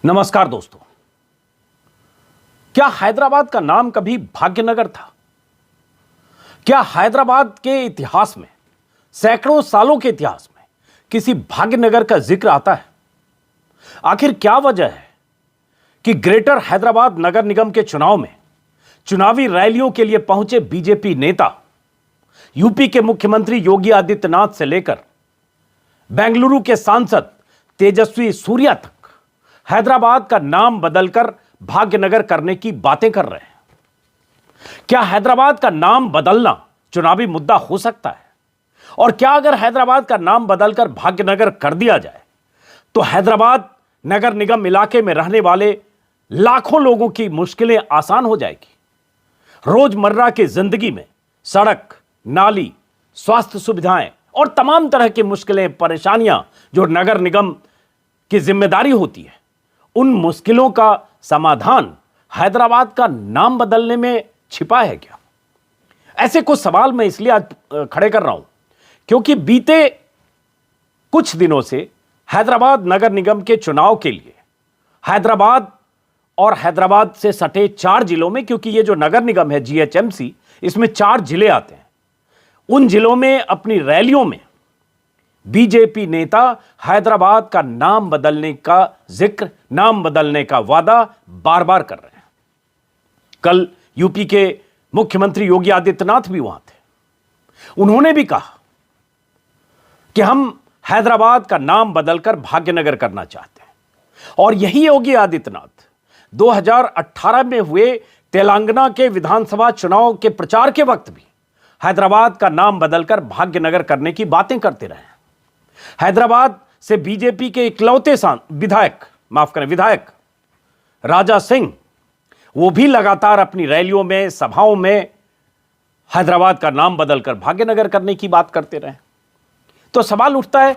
नमस्कार दोस्तों। क्या हैदराबाद का नाम कभी भाग्यनगर था? क्या हैदराबाद के इतिहास में, सैकड़ों सालों के इतिहास में किसी भाग्यनगर का जिक्र आता है? आखिर क्या वजह है कि ग्रेटर हैदराबाद नगर निगम के चुनाव में चुनावी रैलियों के लिए पहुंचे बीजेपी नेता, यूपी के मुख्यमंत्री योगी आदित्यनाथ से लेकर बेंगलुरु के सांसद तेजस्वी सूर्या तक हैदराबाद का नाम बदलकर भाग्यनगर करने की बातें कर रहे हैं? क्या हैदराबाद का नाम बदलना चुनावी मुद्दा हो सकता है? और क्या अगर हैदराबाद का नाम बदलकर भाग्यनगर कर दिया जाए तो हैदराबाद नगर निगम इलाके में रहने वाले लाखों लोगों की मुश्किलें आसान हो जाएगी? रोजमर्रा की जिंदगी में सड़क, नाली, स्वास्थ्य सुविधाएं और तमाम तरह की मुश्किलें, परेशानियां जो नगर निगम की जिम्मेदारी होती है, उन मुश्किलों का समाधान हैदराबाद का नाम बदलने में छिपा है क्या? ऐसे कुछ सवाल मैं इसलिए आज खड़े कर रहा हूं क्योंकि बीते कुछ दिनों से हैदराबाद नगर निगम के चुनाव के लिए हैदराबाद और हैदराबाद से सटे 4 जिलों में, क्योंकि ये जो नगर निगम है जीएचएमसी, इसमें 4 जिले आते हैं, उन जिलों में अपनी रैलियों में बीजेपी नेता हैदराबाद का नाम बदलने का जिक्र, नाम बदलने का वादा बार बार कर रहे हैं। कल यूपी के मुख्यमंत्री योगी आदित्यनाथ भी वहां थे। उन्होंने भी कहा कि हम हैदराबाद का नाम बदलकर भाग्यनगर करना चाहते हैं। और यही योगी आदित्यनाथ 2018 में हुए तेलंगाना के विधानसभा चुनाव के प्रचार के वक्त भी हैदराबाद का नाम बदलकर भाग्यनगर करने की बातें करते रहे। हैदराबाद से बीजेपी के इकलौते विधायक राजा सिंह, वो भी लगातार अपनी रैलियों में, सभाओं में हैदराबाद का नाम बदलकर भाग्यनगर करने की बात करते रहे। तो सवाल उठता है,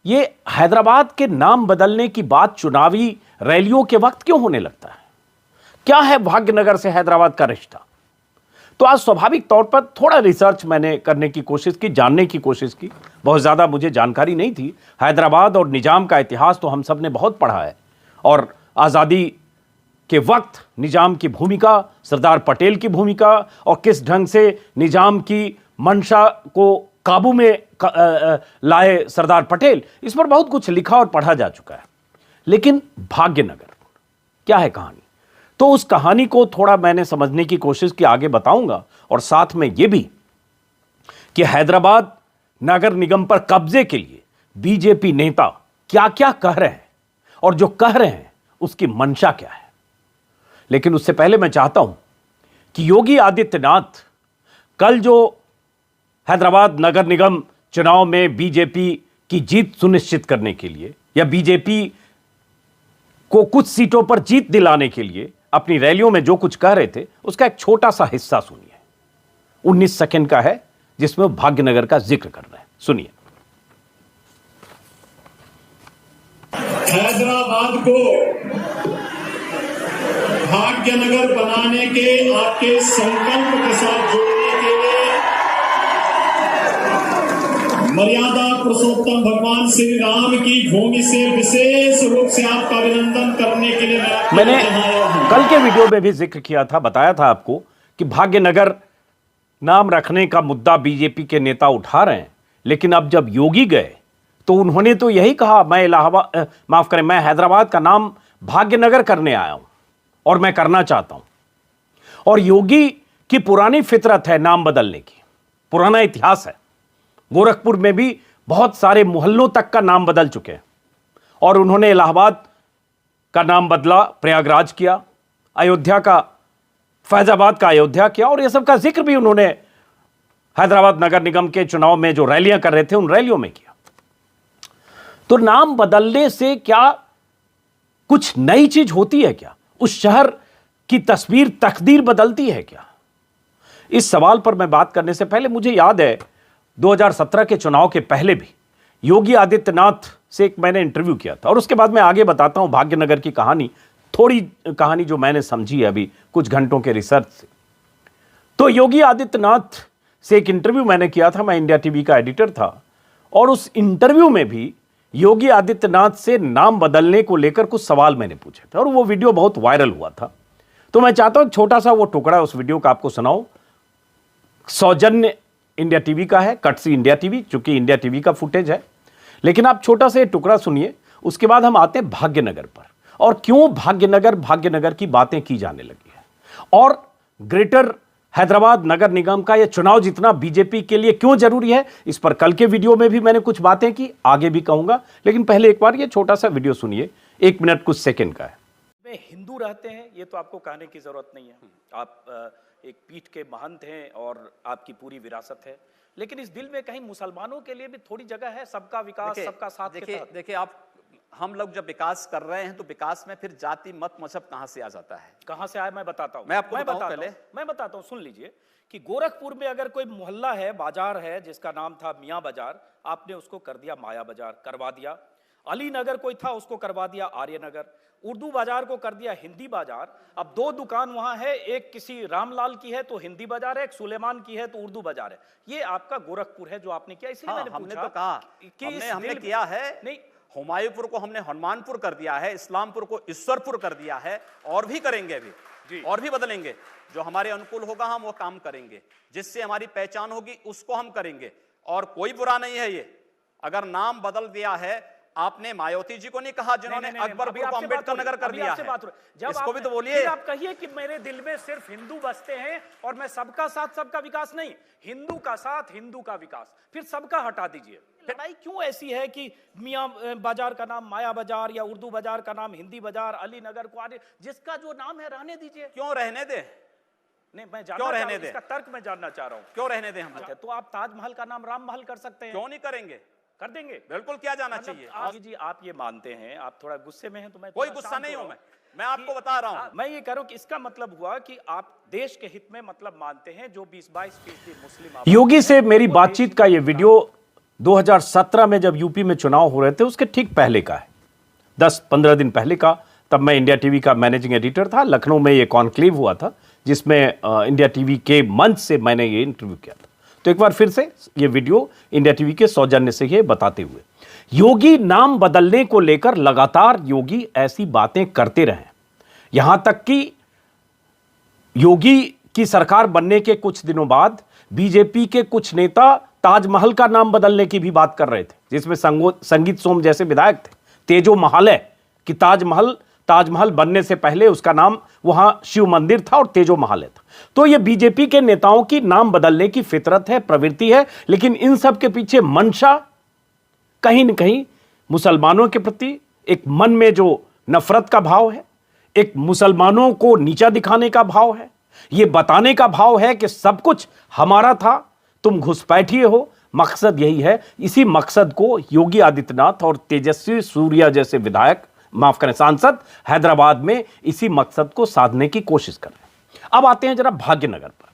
ये हैदराबाद के नाम बदलने की बात चुनावी रैलियों के वक्त क्यों होने लगता है? क्या है भाग्यनगर से हैदराबाद का रिश्ता? तो आज स्वाभाविक तौर पर थोड़ा रिसर्च मैंने करने की कोशिश की, जानने की कोशिश की। बहुत ज़्यादा मुझे जानकारी नहीं थी। हैदराबाद और निजाम का इतिहास तो हम सब ने बहुत पढ़ा है, और आज़ादी के वक्त निजाम की भूमिका, सरदार पटेल की भूमिका, और किस ढंग से निजाम की मंशा को काबू में लाए सरदार पटेल, इस पर बहुत कुछ लिखा और पढ़ा जा चुका है। लेकिन भाग्यनगर क्या है कहानी? तो उस कहानी को थोड़ा मैंने समझने की कोशिश की, आगे बताऊंगा। और साथ में यह भी कि हैदराबाद नगर निगम पर कब्जे के लिए बीजेपी नेता क्या क्या कह रहे हैं और जो कह रहे हैं उसकी मंशा क्या है। लेकिन उससे पहले मैं चाहता हूं कि योगी आदित्यनाथ कल जो हैदराबाद नगर निगम चुनाव में बीजेपी की जीत सुनिश्चित करने के लिए या बीजेपी को कुछ सीटों पर जीत दिलाने के लिए अपनी रैलियों में जो कुछ कह रहे थे, उसका एक छोटा सा हिस्सा सुनिए। 19 सेकंड का है, जिसमें भाग्यनगर का जिक्र कर रहे हैं। सुनिए। हैदराबाद को भाग्यनगर बनाने के आपके संकल्प के साथ जोड़ने के लिए मर्यादा पुरुषोत्तम भगवान श्री राम की भूमि से विशेष रूप से आपका अभिनंदन करने के लिए मैंने कल के वीडियो में भी जिक्र किया था, बताया था आपको कि भाग्यनगर नाम रखने का मुद्दा बीजेपी के नेता उठा रहे हैं। लेकिन अब जब योगी गए तो उन्होंने तो यही कहा, मैं हैदराबाद का नाम भाग्यनगर करने आया हूं और मैं करना चाहता हूं। और योगी की पुरानी फितरत है नाम बदलने की, पुराना इतिहास है। गोरखपुर में भी बहुत सारे मोहल्लों तक का नाम बदल चुके हैं, और उन्होंने इलाहाबाद का नाम बदला, प्रयागराज किया, अयोध्या का फैजाबाद का अयोध्या किया, और यह सब का जिक्र भी उन्होंने हैदराबाद नगर निगम के चुनाव में जो रैलियां कर रहे थे उन रैलियों में किया। तो नाम बदलने से क्या कुछ नई चीज होती है क्या? उस शहर की तस्वीर, तकदीर बदलती है क्या? इस सवाल पर मैं बात करने से पहले मुझे याद है 2017 के चुनाव के पहले भी योगी आदित्यनाथ से एक मैंने इंटरव्यू किया था, और उसके बाद मैं आगे बताता हूं भाग्यनगर की कहानी, थोड़ी कहानी जो मैंने समझी है अभी कुछ घंटों के रिसर्च से। तो योगी आदित्यनाथ से एक इंटरव्यू मैंने किया था, मैं इंडिया टीवी का एडिटर था, और उस इंटरव्यू में भी योगी आदित्यनाथ से नाम बदलने को लेकर कुछ सवाल मैंने पूछे थे और वो वीडियो बहुत वायरल हुआ था। तो मैं चाहता हूं छोटा सा वो टुकड़ा उस वीडियो का आपको सुनाऊं। सौजन्य इंडिया टीवी का है, कटसी इंडिया टीवी, चूंकि इंडिया टीवी का फुटेज है, लेकिन आप छोटा सा टुकड़ा सुनिए। उसके बाद हम आते हैं भाग्यनगर पर और क्यों भाग्यनगर की बातें की जाने लगी है और ग्रेटर हैदराबाद नगर निगम का यह चुनाव जीतना बीजेपी के लिए क्यों जरूरी है। इस पर कल के वीडियो में भी मैंने कुछ बातें की, आगे भी कहूंगा, लेकिन पहले एक बार ये छोटा सा वीडियो सुनिए, 1 मिनट कुछ सेकंड का है। में हिंदू रहते हैं ये तो आपको कहने की जरूरत नहीं है, आप एक पीठ के महंत हैं और आपकी पूरी विरासत है, लेकिन इस दिल में कहीं मुसलमानों के लिए भी थोड़ी जगह है, सबका विकास सबका साथ। देखिए आप, हम लोग जब विकास कर रहे हैं तो विकास में फिर जाति मत मजहब कहां से आ जाता है? कहां से आया मैं बताता हूं, मैं आपको मैं बताता हूं, सुन लीजिए कि गोरखपुर में अगर कोई मोहल्ला है, बाजार है जिसका नाम था मियां बाजार, आपने उसको कर दिया माया बाजार, करवा दिया। अली नगर कोई था उसको करवा दिया आर्य नगर, उर्दू बाजार को कर दिया हिंदी बाजार। अब 2 दुकान वहां है, एक किसी रामलाल की है तो हिंदी बाजार है, एक सुलेमान की है तो उर्दू बाजार है। ये आपका गोरखपुर है जो आपने किया, इसलिए मैंने हमने पूछा तो कहा कि हमने किया है नहीं, हुमायूंपुर को हमने हनुमानपुर कर दिया है, इस्लामपुर को ईश्वरपुर कर दिया है, और भी करेंगे अभी, और भी बदलेंगे। जो हमारे अनुकूल होगा हम वो काम करेंगे, जिससे हमारी पहचान होगी उसको हम करेंगे, और कोई बुरा नहीं है ये। अगर नाम बदल दिया है, आपने मायावती जी को नहीं कहा जिन्होंने अकबरपुर को अम्बेडकर नगर कर दिया है, इसको भी तो बोलिए। आप कहिए कि मेरे दिल में सिर्फ हिंदू बसते हैं और मैं सबका साथ सबका विकास नहीं, हिंदू का साथ हिंदू का विकास, फिर सबका हटा दीजिए। लड़ाई क्यों ऐसी है कि मियां बाजार का नाम माया बाजार या उर्दू बाजार का नाम हिंदी बाजार, अली नगर को आने, जिसका जो नाम है रहने दीजिए। क्यों रहने दे? नहीं, मैं जानना चाह रहा हूं, इसका तर्क मैं जानना चाह रहा हूं, क्यों रहने दे? हम तो आप ताजमहल का नाम राम महल कर सकते हैं, क्यों नहीं करेंगे? कर देंगे, बिल्कुल किया जाना चाहिए। जी आप ये मानते हैं, आप थोड़ा गुस्से में हैं तो मैं कोई गुस्सा नहीं हूं, मैं आपको बता रहा हूं। मैं ये कह रहा हूं कि इसका मतलब हुआ कि आप देश के हित में मतलब मानते हैं जो 20-22% मुस्लिम। योगी से मेरी बातचीत का ये वीडियो 2017 में जब यूपी में चुनाव हो रहे थे उसके ठीक पहले का है, 10-15 दिन पहले का। तब मैं इंडिया टीवी का मैनेजिंग एडिटर था, लखनऊ में ये कॉन्क्लेव हुआ था जिसमें इंडिया टीवी के मंच से मैंने ये इंटरव्यू किया था। तो एक बार फिर से ये वीडियो इंडिया टीवी के सौजन्य से ये बताते हुए, योगी नाम बदलने को लेकर लगातार योगी ऐसी बातें करते रहे, यहां तक कि योगी की सरकार बनने के कुछ दिनों बाद बीजेपी के कुछ नेता ताजमहल का नाम बदलने की भी बात कर रहे थे, जिसमें संगीत सोम जैसे विधायक थे। तेजो महल है कि ताजमहल बनने से पहले उसका नाम वहां शिव मंदिर था और तेजो महल था। तो यह बीजेपी के नेताओं की नाम बदलने की फितरत है, प्रवृत्ति है, लेकिन इन सब के पीछे मंशा कहीं न कहीं मुसलमानों के प्रति एक मन में जो नफरत का भाव है, एक मुसलमानों को नीचा दिखाने का भाव है, यह बताने का भाव है कि सब कुछ हमारा था, तुम घुसपैठिए हो। मकसद यही है। इसी मकसद को योगी आदित्यनाथ और तेजस्वी सूर्या जैसे विधायक, माफ करें सांसद, हैदराबाद में इसी मकसद को साधने की कोशिश कर रहे हैं। अब आते हैं जरा भाग्यनगर पर।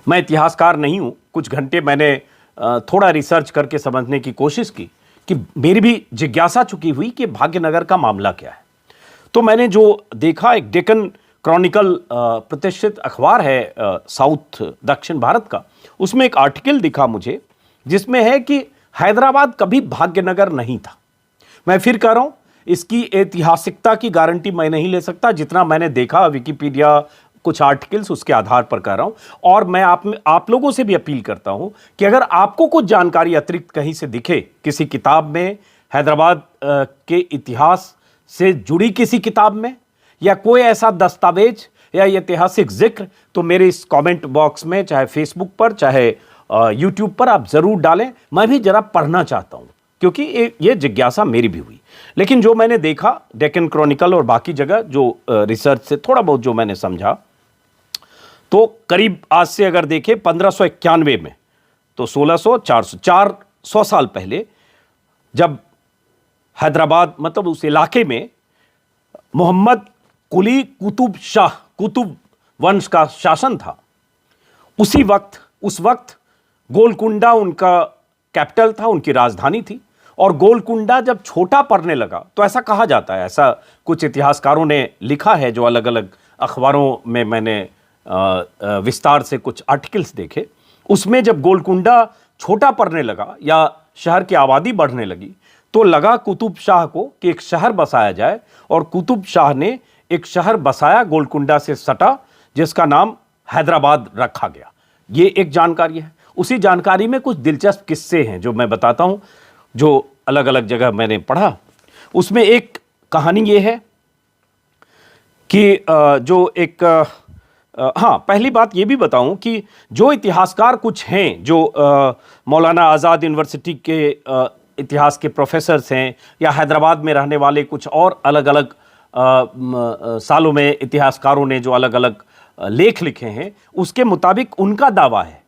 मैं इतिहासकार नहीं हूं, कुछ घंटे मैंने थोड़ा रिसर्च करके समझने की कोशिश की कि मेरी भी जिज्ञासा चुकी हुई कि भाग्यनगर का मामला क्या है। तो मैंने जो देखा, एक डेक्कन क्रॉनिकल प्रतिष्ठित अखबार है साउथ दक्षिण भारत का, उसमें एक आर्टिकल दिखा मुझे जिसमें है कि हैदराबाद कभी भाग्यनगर नहीं था। मैं फिर कह रहा हूं, इसकी ऐतिहासिकता की गारंटी मैं नहीं ले सकता, जितना मैंने देखा विकिपीडिया कुछ आर्टिकल्स उसके आधार पर कह रहा हूं। और मैं आप लोगों से भी अपील करता हूं कि अगर आपको कुछ जानकारी अतिरिक्त कहीं से दिखे, किसी किताब में, हैदराबाद के इतिहास से जुड़ी किसी किताब में, या कोई ऐसा दस्तावेज या ऐतिहासिक जिक्र, तो मेरे इस कमेंट बॉक्स में, चाहे फेसबुक पर चाहे यूट्यूब पर, आप जरूर डालें। मैं भी जरा पढ़ना चाहता हूं, क्योंकि ये जिज्ञासा मेरी भी हुई। लेकिन जो मैंने देखा डेक्कन क्रॉनिकल और बाकी जगह जो रिसर्च से थोड़ा बहुत जो मैंने समझा, तो करीब आज से अगर देखें 1591 में, तो 400 साल पहले जब हैदराबाद मतलब उस इलाके में मोहम्मद कुली कुतुब वंश का शासन था, उस वक्त गोलकुंडा उनका कैपिटल था, उनकी राजधानी थी। और गोलकुंडा जब छोटा पड़ने लगा, तो ऐसा कहा जाता है, ऐसा कुछ इतिहासकारों ने लिखा है, जो अलग अलग अखबारों में मैंने विस्तार से कुछ आर्टिकल्स देखे, उसमें जब गोलकुंडा छोटा पड़ने लगा या शहर की आबादी बढ़ने लगी, तो लगा कुतुब शाह को कि एक शहर बसाया जाए, और कुतुब शाह ने एक शहर बसाया गोलकुंडा से सटा, जिसका नाम हैदराबाद रखा गया। ये एक जानकारी है। उसी जानकारी में कुछ दिलचस्प किस्से हैं जो मैं बताता हूं, जो अलग अलग जगह मैंने पढ़ा। उसमें एक कहानी ये है कि जो एक हाँ, पहली बात ये भी बताऊं कि जो इतिहासकार कुछ हैं, जो मौलाना आज़ाद यूनिवर्सिटी के इतिहास के प्रोफेसर्स हैं, या हैदराबाद में रहने वाले कुछ और अलग अलग सालों में इतिहासकारों ने जो अलग अलग लेख लिखे हैं, उसके मुताबिक उनका दावा है,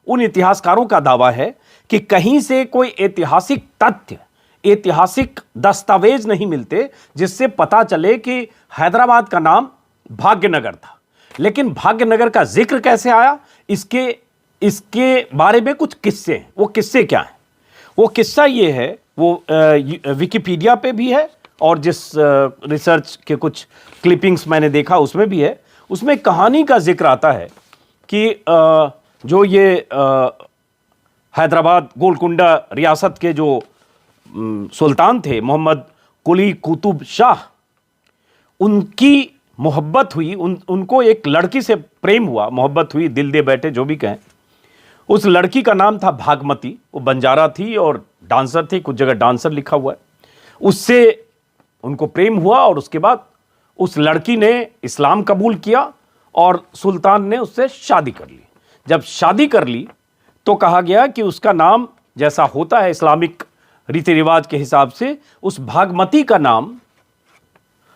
उन इतिहासकारों का दावा है कि कहीं से कोई ऐतिहासिक तथ्य, ऐतिहासिक दस्तावेज नहीं मिलते जिससे पता चले कि हैदराबाद का नाम भाग्यनगर था। लेकिन भाग्यनगर का जिक्र कैसे आया, इसके बारे में कुछ किस्से हैं। वो किस्से क्या हैं? वो किस्सा ये है, वो विकिपीडिया पे भी है, और जिस रिसर्च के कुछ क्लिपिंग्स मैंने देखा उसमें भी है। उसमें कहानी का जिक्र आता है कि जो ये हैदराबाद गोलकुंडा रियासत के जो सुल्तान थे मोहम्मद कुली कुतुब शाह, उनकी मोहब्बत हुई, उनको एक लड़की से प्रेम हुआ, मोहब्बत हुई, दिल दे बैठे, जो भी कहें। उस लड़की का नाम था भागमती। वो बंजारा थी और डांसर थी, कुछ जगह डांसर लिखा हुआ है। उससे उनको प्रेम हुआ और उसके बाद उस लड़की ने इस्लाम कबूल किया और सुल्तान ने उससे शादी कर ली। जब शादी कर ली तो कहा गया कि उसका नाम, जैसा होता है इस्लामिक रीति रिवाज के हिसाब से, उस भागमती का नाम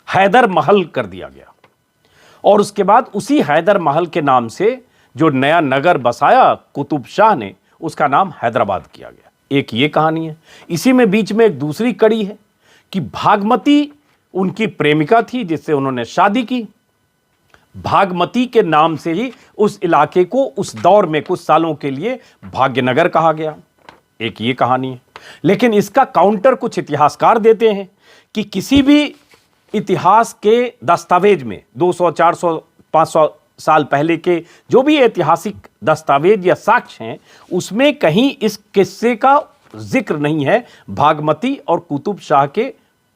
हैदर महल कर दिया गया। और उसके बाद उसी हैदर महल के नाम से जो नया नगर बसाया कुतुब शाह ने, उसका नाम हैदराबाद किया गया। एक ये कहानी है। इसी में बीच में एक दूसरी कड़ी है कि भागमती उनकी प्रेमिका थी जिससे उन्होंने शादी की। भागमती के नाम से ही उस इलाके को उस दौर में कुछ सालों के लिए भाग्यनगर कहा गया। एक ये कहानी है। लेकिन इसका काउंटर कुछ इतिहासकार देते हैं कि किसी भी इतिहास के दस्तावेज में 200, 400, 500 साल पहले के जो भी ऐतिहासिक दस्तावेज या साक्ष्य हैं, उसमें कहीं इस किस्से का जिक्र नहीं है भागमती और कुतुब शाह के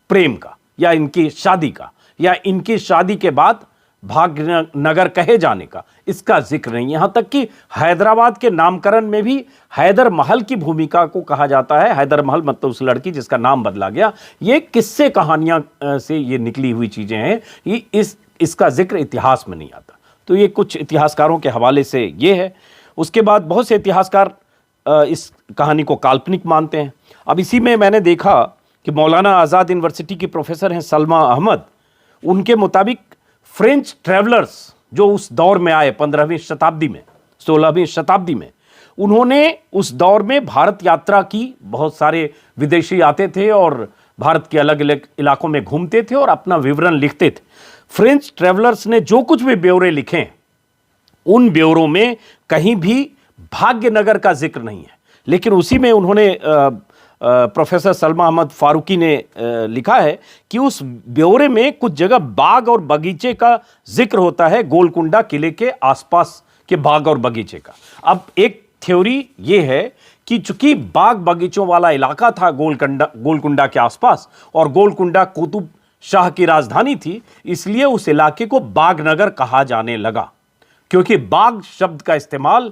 प्रेम का, या इनकी शादी का, या इनकी शादी के बाद भाग्यनगर कहे जाने का। इसका जिक्र नहीं। यहां तक कि हैदराबाद के नामकरण में भी हैदर महल की भूमिका को कहा जाता है। हैदर महल मतलब उस लड़की जिसका नाम बदला गया। ये किस्से कहानियां से ये निकली हुई चीजें हैं। ये इसका जिक्र इतिहास में नहीं आता। तो ये कुछ इतिहासकारों के हवाले से ये है। उसके बाद बहुत से इतिहासकार इस कहानी को काल्पनिक मानते हैं। अब इसी में मैंने देखा कि मौलाना आज़ाद यूनिवर्सिटी की प्रोफेसर हैं सलमा अहमद, उनके मुताबिक फ्रेंच ट्रैवलर्स जो उस दौर में आए 15वीं शताब्दी में, 16वीं शताब्दी में, उन्होंने उस दौर में भारत यात्रा की। बहुत सारे विदेशी आते थे और भारत के अलग अलग इलाकों में घूमते थे और अपना विवरण लिखते थे। फ्रेंच ट्रैवलर्स ने जो कुछ भी ब्यौरे लिखे, उन ब्यौरों में कहीं भी भाग्यनगर का जिक्र नहीं है। लेकिन उसी में उन्होंने प्रोफेसर सलमा अहमद फारूकी ने लिखा है कि उस ब्यौरे में कुछ जगह बाग और बगीचे का जिक्र होता है, गोलकुंडा किले के आसपास के बाग और बगीचे का। अब एक थ्योरी ये है कि चूंकि बाग बगीचों वाला इलाका था गोलकुंडा के आसपास, और गोलकुंडा कुतुब शाह की राजधानी थी, इसलिए उस इलाके को बागनगर कहा जाने लगा, क्योंकि बाग शब्द का इस्तेमाल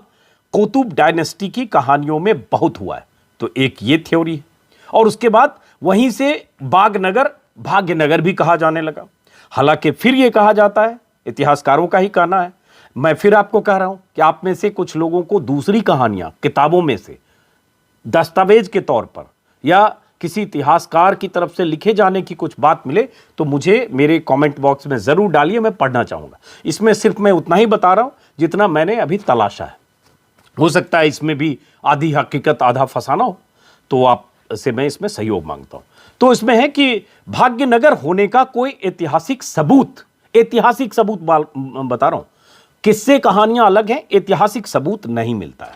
कुतुब डायनेस्टी की कहानियों में बहुत हुआ है। तो एक ये थ्योरी है। और उसके बाद वहीं से बागनगर भाग्यनगर भी कहा जाने लगा। हालांकि फिर ये कहा जाता है, इतिहासकारों का ही कहना है, मैं फिर आपको कह रहा हूं कि आप में से कुछ लोगों को दूसरी कहानियां किताबों में से दस्तावेज के तौर पर या किसी इतिहासकार की तरफ से लिखे जाने की कुछ बात मिले तो मुझे मेरे कमेंट बॉक्स में जरूर डालिए, मैं पढ़ना चाहूंगा। इसमें सिर्फ मैं उतना ही बता रहा हूं जितना मैंने अभी तलाशा है। हो सकता है इसमें भी आधी हकीकत आधा फसाना हो, तो आप से मैं इसमें सहयोग मांगता हूं। तो इसमें है कि भाग्यनगर होने का कोई ऐतिहासिक सबूत बता रहा हूं, किस्से कहानियां अलग हैं, ऐतिहासिक सबूत नहीं मिलता है।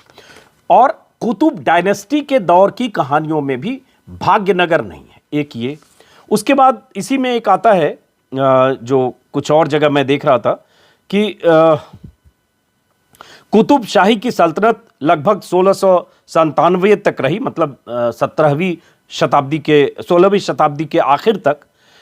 और कुतुब डायनेस्टी के दौर की कहानियों में भी भाग्यनगर नहीं है। एक ये। उसके बाद इसी में एक आता है जो कुछ और जगह मैं देख रहा था कि कुतुब शाही की सल्तनत लगभग 1697 तक रही, मतलब 17वीं शताब्दी के 16वीं शताब्दी के आखिर तक,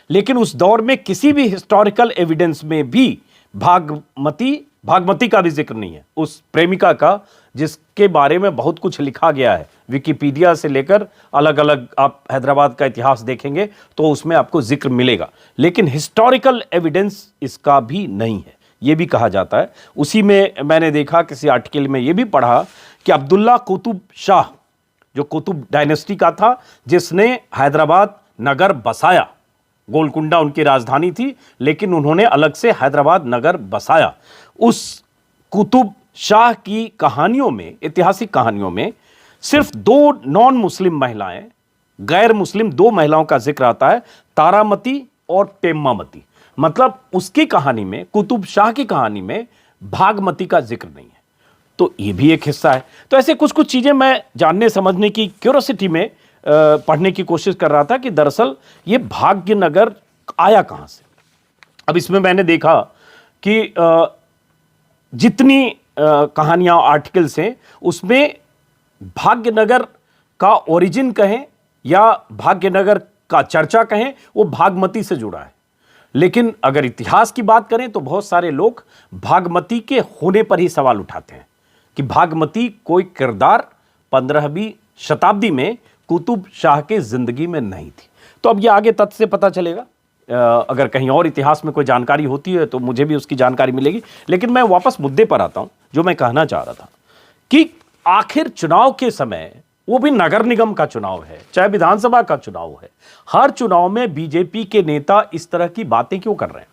लेकिन उस दौर में किसी भी हिस्टोरिकल एविडेंस में भी भागमती का भी जिक्र नहीं है, उस प्रेमिका का जिसके बारे में बहुत कुछ लिखा गया है। विकिपीडिया से लेकर अलग अलग आप हैदराबाद का इतिहास देखेंगे तो उसमें आपको जिक्र मिलेगा, लेकिन हिस्टोरिकल एविडेंस इसका भी नहीं है, ये भी कहा जाता है। उसी में मैंने देखा किसी आर्टिकल में ये भी पढ़ा कि अब्दुल्ला कुतुब शाह, जो कुतुब डायनेस्टी का था, जिसने हैदराबाद नगर बसाया, गोलकुंडा उनकी राजधानी थी लेकिन उन्होंने अलग से हैदराबाद नगर बसाया। उस कुतुब शाह की कहानियों में, ऐतिहासिक कहानियों में, सिर्फ 2 नॉन मुस्लिम महिलाएं, गैर मुस्लिम 2 महिलाओं का जिक्र आता है, तारामती और पेम्मामती। मतलब उसकी कहानी में, कुतुब शाह की कहानी में भागमती का जिक्र नहीं है। तो ये भी एक हिस्सा है। तो ऐसे कुछ कुछ चीजें मैं जानने समझने की क्यूरियोसिटी में पढ़ने की कोशिश कर रहा था कि दरअसल ये भाग्यनगर आया कहां से। अब इसमें मैंने देखा कि जितनी कहानियां, आर्टिकल्स हैं, उसमें भाग्यनगर का ओरिजिन कहें या भाग्यनगर का चर्चा कहें, वो भागमती से जुड़ा है। लेकिन अगर इतिहास की बात करें तो बहुत सारे लोग भागमती के होने पर ही सवाल उठाते हैं कि भागमती कोई किरदार 15वीं शताब्दी में कुतुब शाह के जिंदगी में नहीं थी। तो अब ये आगे तथ्य से पता चलेगा, अगर कहीं और इतिहास में कोई जानकारी होती है तो मुझे भी उसकी जानकारी मिलेगी। लेकिन मैं वापस मुद्दे पर आता हूं, जो मैं कहना चाह रहा था कि आखिर चुनाव के समय, वो भी नगर निगम का चुनाव है, चाहे विधानसभा का चुनाव है, हर चुनाव में बीजेपी के नेता इस तरह की बातें क्यों कर रहे हैं?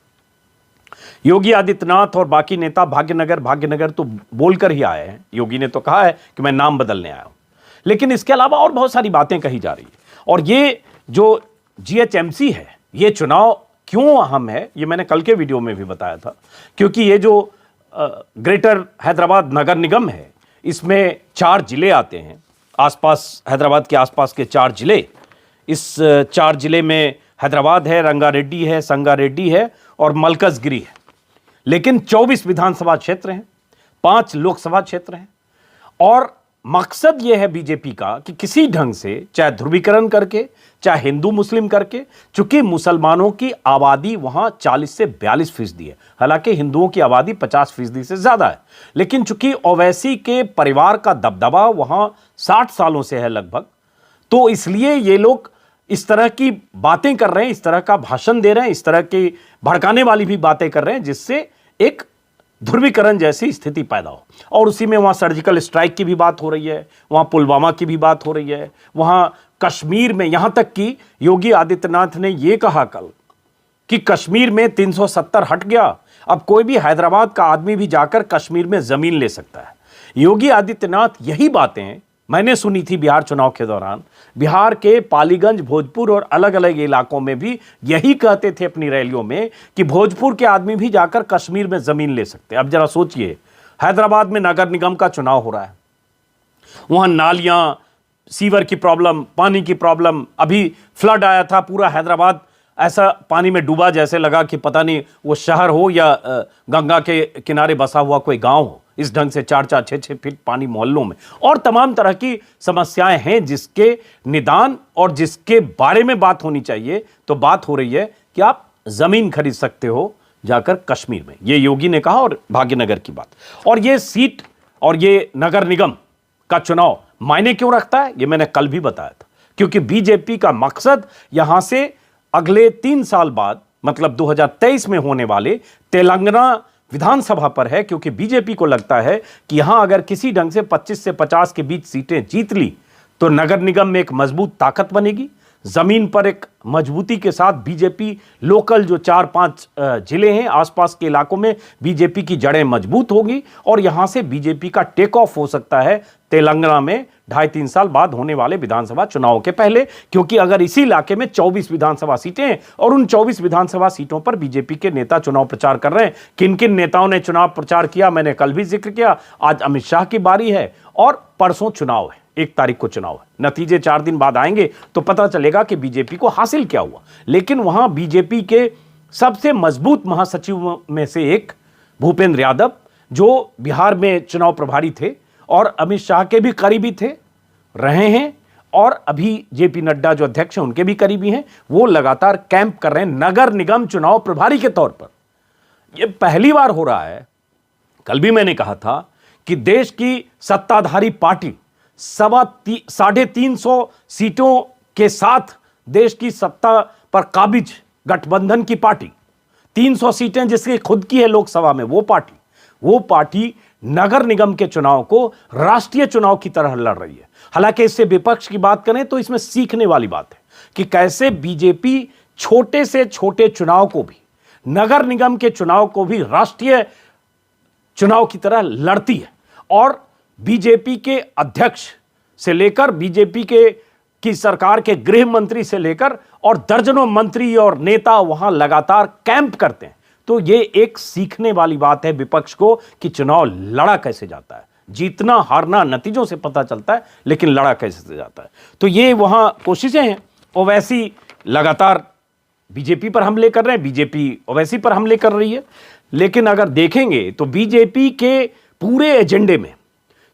योगी आदित्यनाथ और बाकी नेता भाग्यनगर तो बोलकर ही आए हैं। योगी ने तो कहा है कि मैं नाम बदलने आया हूं, लेकिन इसके अलावा और बहुत सारी बातें कही जा रही है। और ये जो जीएचएमसी है, ये चुनाव क्यों अहम है, ये मैंने कल के वीडियो में भी बताया था। क्योंकि ये जो ग्रेटर हैदराबाद नगर निगम है, इसमें 4 जिले आते हैं, आसपास, हैदराबाद के आसपास के 4 जिले। इस 4 जिले में हैदराबाद है, रंगारेड्डी है, संगारेड्डी है और मलकजगिरी है। लेकिन 24 विधानसभा क्षेत्र हैं, 5 लोकसभा क्षेत्र हैं। और मकसद यह है बीजेपी का कि किसी ढंग से, चाहे ध्रुवीकरण करके, चाहे हिंदू मुस्लिम करके, चूंकि मुसलमानों की आबादी वहां 40 से 42% है, हालांकि हिंदुओं की आबादी 50% से ज्यादा है, लेकिन चूंकि ओवैसी के परिवार का दबदबा वहां 60 सालों से है लगभग, तो इसलिए ये लोग इस तरह की बातें कर रहे हैं, इस तरह का भाषण दे रहे हैं, इस तरह की भड़काने वाली भी बातें कर रहे हैं, जिससे एक ध्रुवीकरण जैसी स्थिति पैदा हो। और उसी में वहां सर्जिकल स्ट्राइक की भी बात हो रही है, वहां पुलवामा की भी बात हो रही है, वहां कश्मीर में, यहां तक कि योगी आदित्यनाथ ने यह कहा कल कि कश्मीर में 370 हट गया, अब कोई भी हैदराबाद का आदमी भी जाकर कश्मीर में जमीन ले सकता है। योगी आदित्यनाथ यही बातें मैंने सुनी थी बिहार चुनाव के दौरान। बिहार के पालीगंज, भोजपुर और अलग अलग इलाकों में भी यही कहते थे अपनी रैलियों में कि भोजपुर के आदमी भी जाकर कश्मीर में जमीन ले सकते हैं। अब जरा सोचिए, हैदराबाद में नगर निगम का चुनाव हो रहा है, वहां नालियां, सीवर की प्रॉब्लम, पानी की प्रॉब्लम, अभी फ्लड आया था, पूरा हैदराबाद ऐसा पानी में डूबा जैसे लगा कि पता नहीं वो शहर हो या गंगा के किनारे बसा हुआ कोई गांव हो। इस ढंग से 4-4, 6-6 फीट पानी मोहल्लों में, और तमाम तरह की समस्याएं हैं जिसके निदान और जिसके बारे में बात होनी चाहिए। तो बात हो रही है कि आप जमीन खरीद सकते हो जाकर कश्मीर में, ये योगी ने कहा, और भाग्यनगर की बात। और ये सीट और ये नगर निगम का चुनाव मायने क्यों रखता है, ये मैंने कल भी बताया था। क्योंकि बीजेपी का मकसद यहां से अगले 3 साल बाद, मतलब 2023 में होने वाले तेलंगाना विधानसभा पर है। क्योंकि बीजेपी को लगता है कि यहां अगर किसी ढंग से 25 से 50 के बीच सीटें जीत ली तो नगर निगम में एक मजबूत ताकत बनेगी, जमीन पर एक मजबूती के साथ बीजेपी लोकल जो 4-5 जिले हैं आसपास के इलाकों में बीजेपी की जड़ें मजबूत होगी, और यहां से बीजेपी का टेक ऑफ हो सकता है तेलंगाना में 2.5-3 साल बाद होने वाले विधानसभा चुनाव के पहले। क्योंकि अगर इसी इलाके में 24 विधानसभा सीटें हैं और उन 24 विधानसभा सीटों पर बीजेपी के नेता चुनाव प्रचार कर रहे हैं। किन किन नेताओं ने चुनाव प्रचार किया मैंने कल भी जिक्र किया। आज अमित शाह की बारी है और परसों चुनाव है, 1 तारीख को चुनाव है। नतीजे 4 दिन बाद आएंगे तो पता चलेगा कि बीजेपी को हासिल क्या हुआ। लेकिन वहां बीजेपी के सबसे मजबूत महासचिव में से एक भूपेंद्र यादव, जो बिहार में चुनाव प्रभारी थे और अमित शाह के भी करीबी थे, रहे हैं, और अभी जेपी नड्डा जो अध्यक्ष हैं उनके भी करीबी हैं, वो लगातार कैंप कर रहे हैं नगर निगम चुनाव प्रभारी के तौर पर। यह पहली बार हो रहा है। कल भी मैंने कहा था कि देश की सत्ताधारी पार्टी 350 सीटों के साथ देश की सत्ता पर काबिज गठबंधन की पार्टी, 300 सीटें जिसकी खुद की है लोकसभा में, वो पार्टी नगर निगम के चुनाव को राष्ट्रीय चुनाव की तरह लड़ रही है। हालांकि इससे विपक्ष की बात करें तो इसमें सीखने वाली बात है कि कैसे बीजेपी छोटे से छोटे चुनाव को भी, नगर निगम के चुनाव को भी राष्ट्रीय चुनाव की तरह लड़ती है। और बीजेपी के अध्यक्ष से लेकर बीजेपी की सरकार के गृह मंत्री से लेकर और दर्जनों मंत्री और नेता वहां लगातार कैंप करते हैं। तो ये एक सीखने वाली बात है विपक्ष को कि चुनाव लड़ा कैसे जाता है। जीतना हारना नतीजों से पता चलता है, लेकिन लड़ा कैसे जाता है। तो ये वहां कोशिशें हैं। ओवैसी लगातार बीजेपी पर हमले कर रहे हैं, बीजेपी ओवैसी पर हमले कर रही है। लेकिन अगर देखेंगे तो बीजेपी के पूरे एजेंडे में,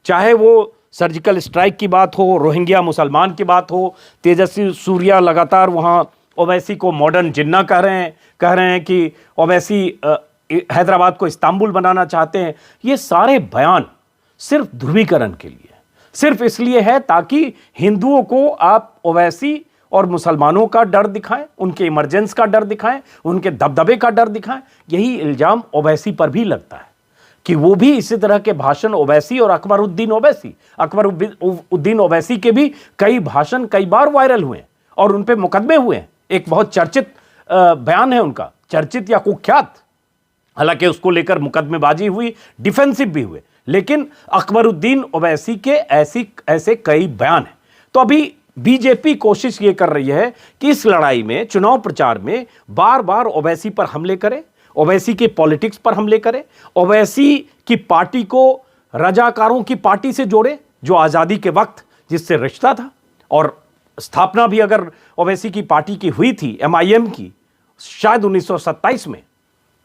चाहे वो सर्जिकल स्ट्राइक की बात हो, रोहिंग्या मुसलमान की बात हो, तेजस्वी सूर्या लगातार वहां ओवैसी को मॉडर्न जिन्ना कह रहे हैं कि ओवैसी हैदराबाद को इस्तांबुल बनाना चाहते हैं। ये सारे बयान सिर्फ ध्रुवीकरण के लिए, सिर्फ इसलिए है ताकि हिंदुओं को आप ओवैसी और मुसलमानों का डर दिखाएं, उनके इमरजेंस का डर दिखाएं, उनके दबदबे का डर दिखाएं। यही इल्जाम ओवैसी पर भी लगता है कि वो भी इसी तरह के भाषण, ओवैसी और अकबरुद्दीन ओवैसी के भी कई भाषण कई बार वायरल हुए और उन पे मुकदमे हुए। एक बहुत चर्चित बयान है उनका, चर्चित या कुख्यात, हालांकि उसको लेकर मुकदमेबाजी हुई, डिफेंसिव भी हुए, लेकिन अकबरुद्दीन ओवैसी के ऐसे कई बयान हैं। तो अभी बीजेपी कोशिश ये कर रही है कि इस लड़ाई में, चुनाव प्रचार में बार बार ओवैसी पर हमले करे, ओवैसी के पॉलिटिक्स पर हमले करे, ओवैसी की पार्टी को रजाकारों की पार्टी से जोड़े जो आज़ादी के वक्त जिससे रिश्ता था। और स्थापना भी अगर ओवैसी की पार्टी की हुई थी, MIM की, शायद 1927 में,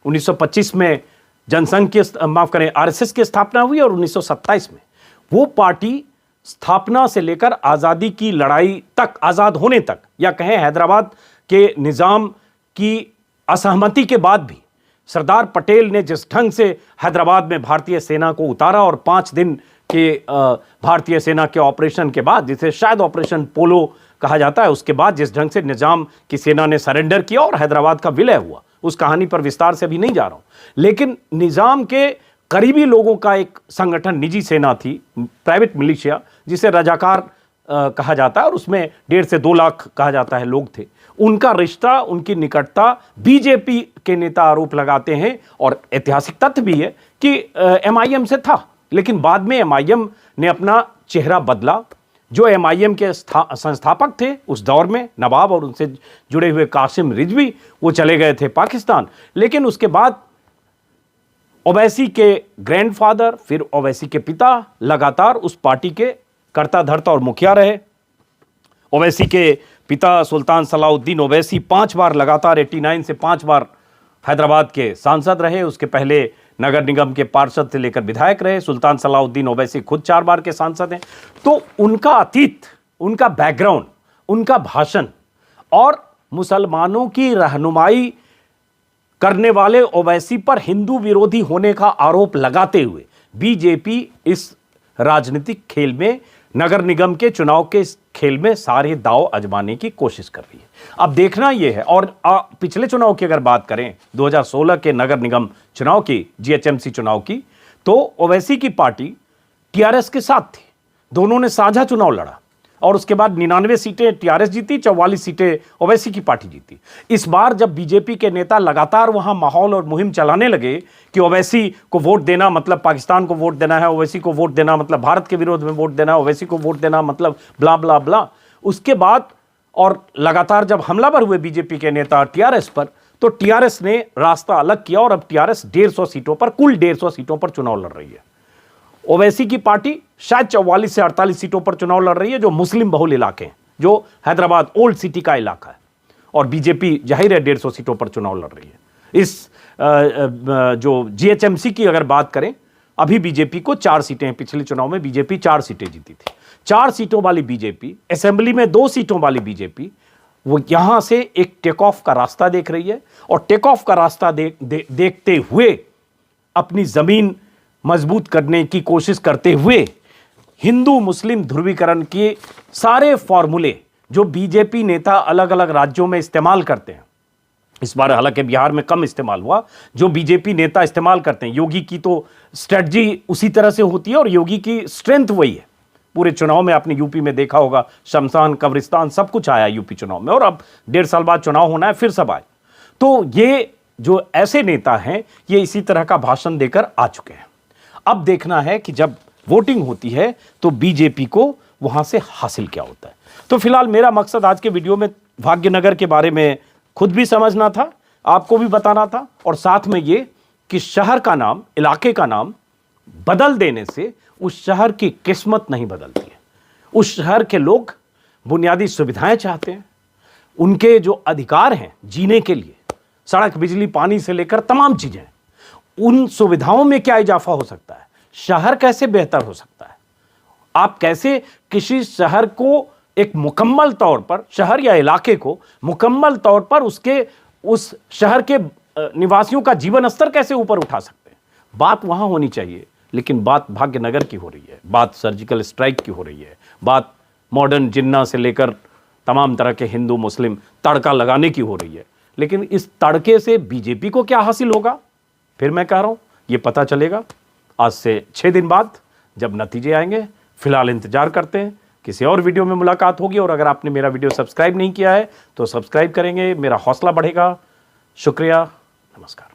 1925 में जनसंघ की, माफ करें, RSS की स्थापना हुई और 1927 में वो पार्टी स्थापना से लेकर आज़ादी की लड़ाई तक, आज़ाद होने तक, या कहें हैदराबाद के निज़ाम की असहमति के बाद भी सरदार पटेल ने जिस ढंग से हैदराबाद में भारतीय सेना को उतारा और 5 दिन के भारतीय सेना के ऑपरेशन के बाद, जिसे शायद ऑपरेशन पोलो कहा जाता है, उसके बाद जिस ढंग से निज़ाम की सेना ने सरेंडर किया और हैदराबाद का विलय हुआ, उस कहानी पर विस्तार से भी नहीं जा रहा हूं। लेकिन निज़ाम के करीबी लोगों का एक संगठन, निजी सेना थी, प्राइवेट मिलिशिया, जिसे रजाकार कहा जाता है, और उसमें 1.5 से 2 लाख कहा जाता है लोग थे। उनका रिश्ता, उनकी निकटता, बीजेपी के नेता आरोप लगाते हैं, और ऐतिहासिक तथ्य भी है कि MIM से था, लेकिन बाद में MIM ने अपना चेहरा बदला। जो MIM के संस्थापक थे उस दौर में, नवाब और उनसे जुड़े हुए कासिम रिजवी, वो चले गए थे पाकिस्तान। लेकिन उसके बाद ओवैसी के ग्रैंडफादर, फिर ओवैसी के पिता लगातार उस पार्टी के कर्ता धर्ता और मुखिया रहे। ओवैसी के पिता सुल्तान सलाउद्दीन ओवैसी 5 बार लगातार 89 से 5 बार हैदराबाद के सांसद रहे। उसके पहले नगर निगम के पार्षद से लेकर विधायक रहे। सुल्तान सलाउद्दीन ओवैसी खुद 4 बार के सांसद हैं। तो उनका अतीत, उनका बैकग्राउंड, उनका भाषण और मुसलमानों की रहनुमाई करने वाले ओवैसी पर हिंदू विरोधी होने का आरोप लगाते हुए बीजेपी इस राजनीतिक खेल में, नगर निगम के चुनाव के इस खेल में सारे दांव आजमाने की कोशिश कर रही है। अब देखना यह है, और पिछले चुनाव की अगर बात करें, 2016 के नगर निगम चुनाव की, GHMC चुनाव की, तो ओवैसी की पार्टी TRS के साथ थी। दोनों ने साझा चुनाव लड़ा और उसके बाद 99 सीटें TRS जीती, 44 सीटें ओवैसी की पार्टी जीती। इस बार जब बीजेपी के नेता लगातार वहां माहौल और मुहिम चलाने लगे कि ओवैसी को वोट देना मतलब पाकिस्तान को वोट देना है, ओवैसी को वोट देना मतलब भारत के विरोध में वोट देना है, ओवैसी को वोट देना मतलब ब्ला ब्ला ब्ला, उसके बाद और लगातार जब हमलावर हुए बीजेपी के नेता TRS पर, तो TRS ने रास्ता अलग किया और अब TRS 150 सीटों पर, कुल 150 सीटों पर चुनाव लड़ रही है। ओवैसी की पार्टी शायद 44 से 48 सीटों पर चुनाव लड़ रही है, जो मुस्लिम बहुल इलाके हैं, जो हैदराबाद ओल्ड सिटी का इलाका है, और बीजेपी जाहिर है 150 सीटों पर चुनाव लड़ रही है। इस जो GHMC की अगर बात करें, अभी बीजेपी को 4 सीटें हैं, पिछले चुनाव में बीजेपी 4 सीटें जीती थी। 4 सीटों वाली बीजेपी, असेंबली में 2 सीटों वाली बीजेपी, वो यहां से एक टेक ऑफ का रास्ता देख रही है और टेक ऑफ का रास्ता देखते हुए अपनी जमीन मजबूत करने की कोशिश करते हुए हिंदू मुस्लिम ध्रुवीकरण के सारे फॉर्मूले जो बीजेपी नेता अलग अलग राज्यों में इस्तेमाल करते हैं, इस बार हालांकि बिहार में कम इस्तेमाल हुआ, जो बीजेपी नेता इस्तेमाल करते हैं, योगी की तो स्ट्रेटजी उसी तरह से होती है और योगी की स्ट्रेंथ वही है। पूरे चुनाव में आपने यूपी में देखा होगा, शमशान कब्रिस्तान सब कुछ आया यूपी चुनाव में, और अब 1.5 साल बाद चुनाव होना है, फिर सब आए। तो ये जो ऐसे नेता हैं ये इसी तरह का भाषण देकर आ चुके हैं। अब देखना है कि जब वोटिंग होती है तो बीजेपी को वहां से हासिल क्या होता है। तो फिलहाल मेरा मकसद आज के वीडियो में भाग्यनगर के बारे में खुद भी समझना था, आपको भी बताना था, और साथ में ये कि शहर का नाम, इलाके का नाम बदल देने से उस शहर की किस्मत नहीं बदलती है। उस शहर के लोग बुनियादी सुविधाएं चाहते हैं, उनके जो अधिकार हैं जीने के लिए, सड़क बिजली पानी से लेकर तमाम चीजें, उन सुविधाओं में क्या इजाफा हो सकता है, शहर कैसे बेहतर हो सकता है, आप कैसे किसी शहर को एक मुकम्मल तौर पर, शहर या इलाके को मुकम्मल तौर पर उसके उस शहर के निवासियों का जीवन स्तर कैसे ऊपर उठा सकते हैं। बात वहां होनी चाहिए, लेकिन बात भाग्यनगर की हो रही है, बात सर्जिकल स्ट्राइक की हो रही है, बात मॉडर्न जिन्ना से लेकर तमाम तरह के हिंदू मुस्लिम तड़का लगाने की हो रही है। लेकिन इस तड़के से बीजेपी को क्या हासिल होगा, फिर मैं कह रहा हूं ये पता चलेगा आज से 6 दिन बाद जब नतीजे आएंगे। फिलहाल इंतजार करते हैं, किसी और वीडियो में मुलाकात होगी। और अगर आपने मेरा वीडियो सब्सक्राइब नहीं किया है तो सब्सक्राइब करेंगे, मेरा हौसला बढ़ेगा। शुक्रिया, नमस्कार।